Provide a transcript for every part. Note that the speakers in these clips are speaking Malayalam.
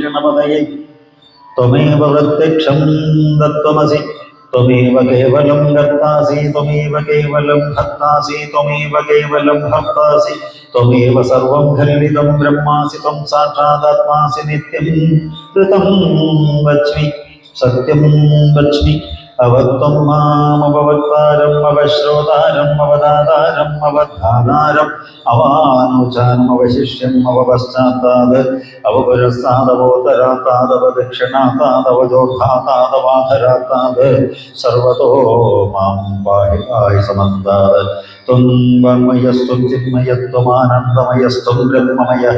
ഗണപതയേ ത്വമേവ പ്രത്യക്ഷം തത്വമസി ത്വമേവ കേവലം കർത്താസി ത്വമേവ കേവലം ഭർത്താസി ത്വമേവ കേവലം ഭർത്താസി ത്വമേവ സർവം ഖല്ലിദം ബ്രഹ്മാസി ത്വം സാക്ഷാദാത്മാസി നിത്യം ഋതം വച്മി സത്യം വച്മി അവത്വം മാമവക്താരം അവശ്രോതാരം അവദാതാരം അവധാതാരം അവാനോചാനം അവശിഷ്യം അവപശ്ചാത്താത് അവപുരസ്താദവോത്തരാത്താദവദക്ഷിണാത്താദവജോഘാത്താദവാധരാത്താത് സർവതോ മാം പാഹി പാഹി സമന്താത് ത്വം വാങ്മയസ്ത്വം ചിന്മയത്വമാനന്ദമയസ്ത്വം ബ്രഹ്മമയഃ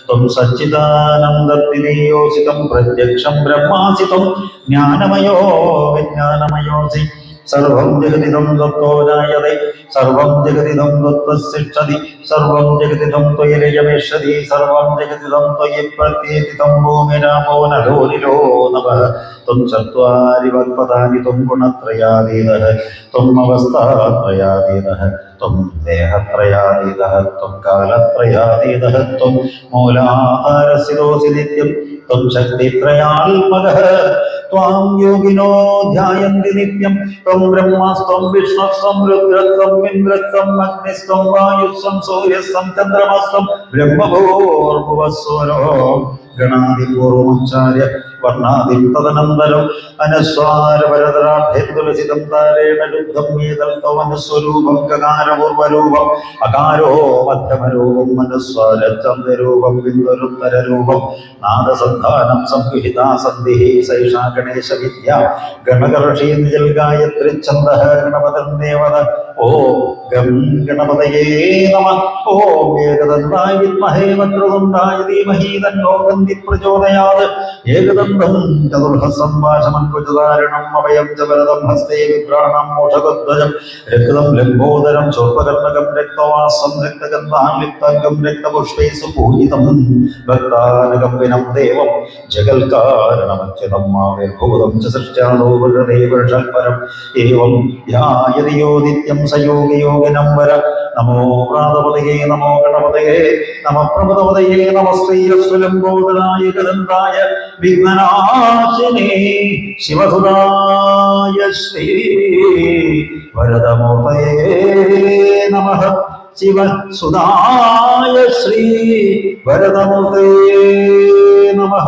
ത്വം സച്ചിദാനന്ദത്തിനേയോസി ത്വം പ്രത്യക്ഷം ബ്രഹ്മാസി ത്വം ജ്ഞാനമയോ വിജ്ഞാനമയോസി സർവം ജഗതിദം തത്തോ ജായതേ സർവം ജഗതിദം തത്തസ്സിക്ഷതി സർവം ജഗതിദം ത്വയി ലയമേഷതി സർവം ജഗതിദം ത്വയി പ്രത്യേതിദം ഭൂമിരാമോ നരോ നിരോ നവഃ ത്വം ചത്വാരി വക്പദാനി ത്വം ഗുണത്രയാതീതഃ ത്വം അവസ്ഥാത്രയാതീതഃ ത്വം ദേഹത്രയാതീതഃ ത്വം കാലത്രയാതീതഃ ത്വം മൂലാധാരസിരോസി നിത്യം ത്വം ശക്തിത്രയാത്മകഃ ത്വാം യോഗിനോ ധ്യായന്തി നിത്യം ത്വം ബ്രഹ്മസ്ത്വം വിഷ്ണുസ്ത്വം രുദ്രസ്ത്വം ഇന്ദ്രസ്ത്വം അഗ്നിസ്ത്വം വായുസ്ത്വം സൂര്യസ്ത്വം ചന്ദ്രമസ്ത്വം ബ്രഹ്മഭൂർഭുവസ്വരോ ഗണാദിപൂർവമുച്ചാര്യ വർണ്ണാദിം തദനന്തരം അനസ്വാരപരതരാഭ്യതുലസിതം താരേണ ലുബ്ധം ഏതൽ തവനസ്വരൂപം ഗകാരപൂർവരൂപം അകാരോ മധ്യമരൂപം മനസ്വാര ചന്ദ്രരൂപം ബിന്ദുരുത്തരരൂപം നാദസന്ധാനം സംവിഹിതാ സന്ധിഃ സൈഷാ ഗണേശ വിദ്യ ഗണകർഷീ നിജൽ ഗായത്രി ഛന്ദഃ ഗണപതം ദേവത ഓം ഗം ഗണപതയേ നമഃ ഓം ഏകദന്തായ വിദ്മഹേ വക്രതുണ്ഡായ ധീമഹി തന്നോ ഗന്ധി പ്രചോദയാത് ഏകദന്തം ചതുർഹസ്സം വാശമൻകുചധാരണം അഭയം ച വരദം ഹസ്തേ വിഭ്രാണം മോഷകധ്വജം രക്തം ലംബോദരം ചോർപ്പകർണകം രക്തവാസം രക്തഗന്ധാൻ ലിപ്താംഗം രക്തപുഷ്പൈ സുപൂജിതം ഭക്താനകം വിനം ദേവം ജഗൽകാരണമച്യുതം ആവിർഭൂതം ച സൃഷ്ട്യാദോ ഭഗവതേ വർഷൽപരം ഏവം ധ്യായതി യോ നിത്യം സയോഗി യോഗിനം വര നമോ പ്രാതപതയേ നമോ ഗണപതയേ നമ പ്രപദപതയേ നമസ്തൈരസ്വലംബോദരായ ഗദന്തായ വിഘ്നനാശിനേ ശിവസുതായ ശ്രീ വരദമൂർത്തയേ നമഃ ശിവസുതായ ശ്രീ വരദമൂർത്തയേ നമഃ.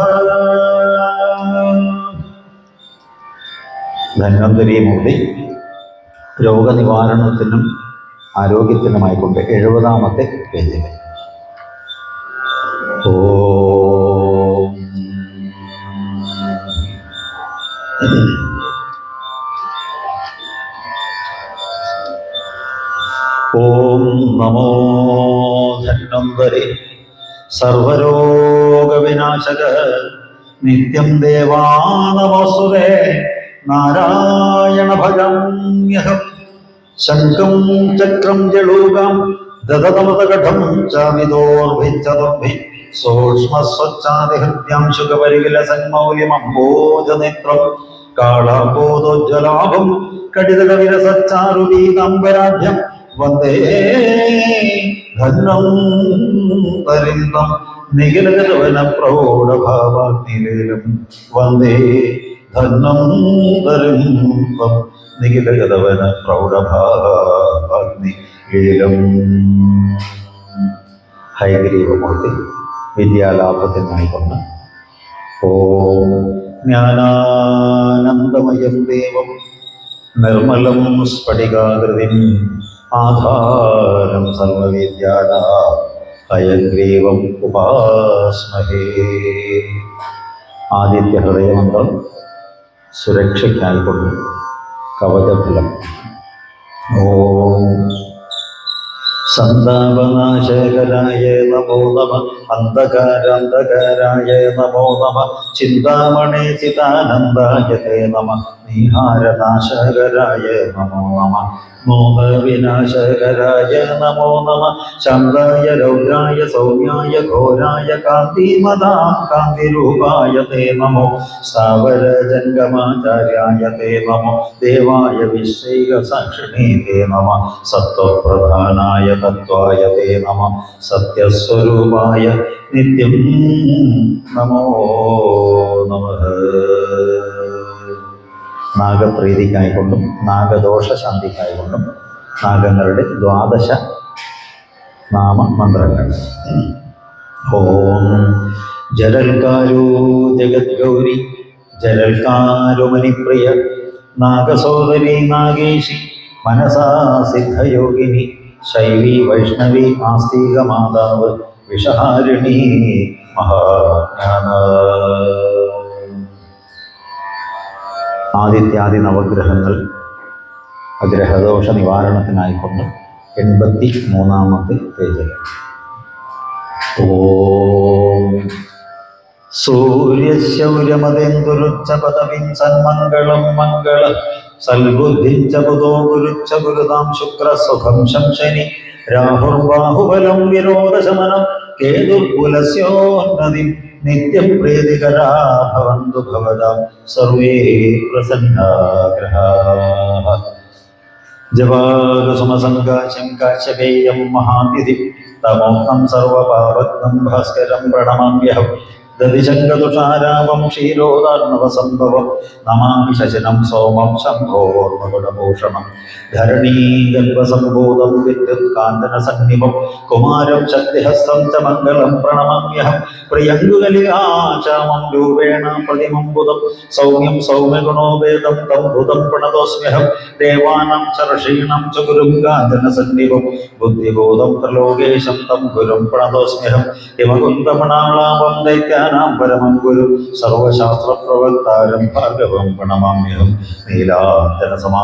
ധന്വന്തരി മൂർത്തി രോഗനിവാരണത്തിനും ആരോഗ്യത്തിനുമായിക്കൊണ്ട് 70-ാമത്തെ പേജിൽ ഓം ഓം നമോ ധന്വന്തരി സർവരോഗവിനാശക നിത്യം ദേവാനമോസ്തുതേ നാരായണ ഭജമ്യഹം ശംഖം ചക്രം ജളൂകം ദദതമതകഠം ചാവിദോർഭിച്ചതുർഭി സൂക്ഷ്മസ്വച്ഛാദിഹൃദ്യം ശുഖപരികിലസന്മൗല്യമംബോജനേത്രം കാളാബോധോജ്വലാഭം കടിതകവിരസച്ചാരുവീതാംബരാഢ്യം വന്ദേ ധന്വം പരിന്തം നിഖിലഗതവന പ്രൗഢഭാവാഗ്നിലീലം വന്ദേ ധന്വം പരിന്തം നിഖിലഗതവന പ്രൗഢഭാവാഗ്നിലീലം. ഹയഗ്രീവമൂർത്തി വിദ്യാലാഭത്തിനായിക്കൊണ്ട് ഓം ജ്ഞാനാനന്ദമയം ദേവം നിർമ്മലം സ്ഫടികാകൃതിം ആധാരം സർവവിദ്യാനാം ഹയഗ്രീവം ഉപാസ്മഹേ. ആദിത്യ ഹൃദയമന്ത്രം സുരക്ഷയ്ക്കായിക്കൊണ്ട് കവചഫലം. ഓം സന്താപനാശകരായ നമോ നമ അന്ധകാരാന്ധകാരായ നമോ നമ ചിന്താമണി ചിതാനന്ദായ തേ നമ നീഹാരനാശകരായ നമോ നമ മോഹവിനാശകരായ നമോ നമ ശാന്തായ രൗദ്രായ സൗമ്യായ ഘോരായ കാന്തിമതാം കാന്തിരൂപായ തേ നമോ സ്ഥാവര ജംഗമാചാര്യായ തേ നമോ ദേവായ വിശ്വൈക സാക്ഷിണേ തേ നമ സത്വപ്രധാനായ തത്വായ തേ നമ സത്യസ്വരൂപായ നിത്യം നമോ നമഃ. നാഗപ്രീതിക്കായിക്കൊണ്ടും നാഗദോഷ ശാന്തിക്കായിക്കൊണ്ടും നാഗങ്ങളുടെ 12 നാമമന്ത്രങ്ങൾ. ഓം ജലൽക്കാരോ ജഗദ്ഗൗരി ജലൽക്കാരോ മണിപ്രിയ നാഗസോദരി നാഗേശി മനസാ സിദ്ധയോഗിനി ശൈവി വൈഷ്ണവി ആസ്തിക മാതാവ് വിഷഹാരിണി മഹാജ്ഞാന. ആദിത്യാദി നവഗ്രഹങ്ങൾ ഗ്രഹദോഷ നിവാരണത്തിനായിക്കൊണ്ട് 83ാമത്തെ പേജിൽ. ഓം സൂര്യശൗര്യമതേന്ദുരുച്ച പദവിൻ സന്മംഗളം മംഗള സൽബുദ്ധിഞ്ച ബുധോ ഗുരുച്ച ഗുരുതാം ശുക്രസുഖം ശംശനി രാഹുർബാഹുബലം വിരോധശമനം കേതുർകുലസ്യോന്നതി നിത്യം പ്രീതികരാ ഭവന്തു ഭവതാം സർവേ പ്രസന്നാഗ്രഹാഃ. ജവാകുസുമസങ്കാശം കാശ്യപേയം മഹാനിധി തമോഹം സർവപാപഗ്നം ഭാസ്കരം പ്രണമാമ്യഹം. ദതിശങ്കതുഷാരാപം ക്ഷീരോദാർണവസംഭവം നമാമി ശശിനം സോമം ശംഭോർമകുടഭൂഷണം. ധരണീഗൽഭസംഭൂതം വിദ്യുത്കാന്തനസന്നിഭം കുമാരം ശക്തിഹസ്തം ച മംഗളം പ്രണമാമ്യഹം. പ്രിയങ്കുകലികാശ്യാമം രൂപേണ പ്രതിമം ബുധം സൗമ്യം സൗമ്യഗുണോപേതം തം ബുധം പ്രണതോസ്മ്യഹം. ദേവാനാം ച ഋഷീണാം ച ഗുരും കാഞ്ചനസന്നിഭം ബുദ്ധിബോധം ത്രിലോകേശം തം ഗുരും പ്രണതോസ്മ്യഹം. ഹിമകുന്തമണാളാപം ദൈത്യാനാം പരമം ഗുരു സർവശാസ്ത്രപ്രവക്താരം ഭാർഗവം പ്രണമാമ്യഹം. നീലാഞ്ജനസമാ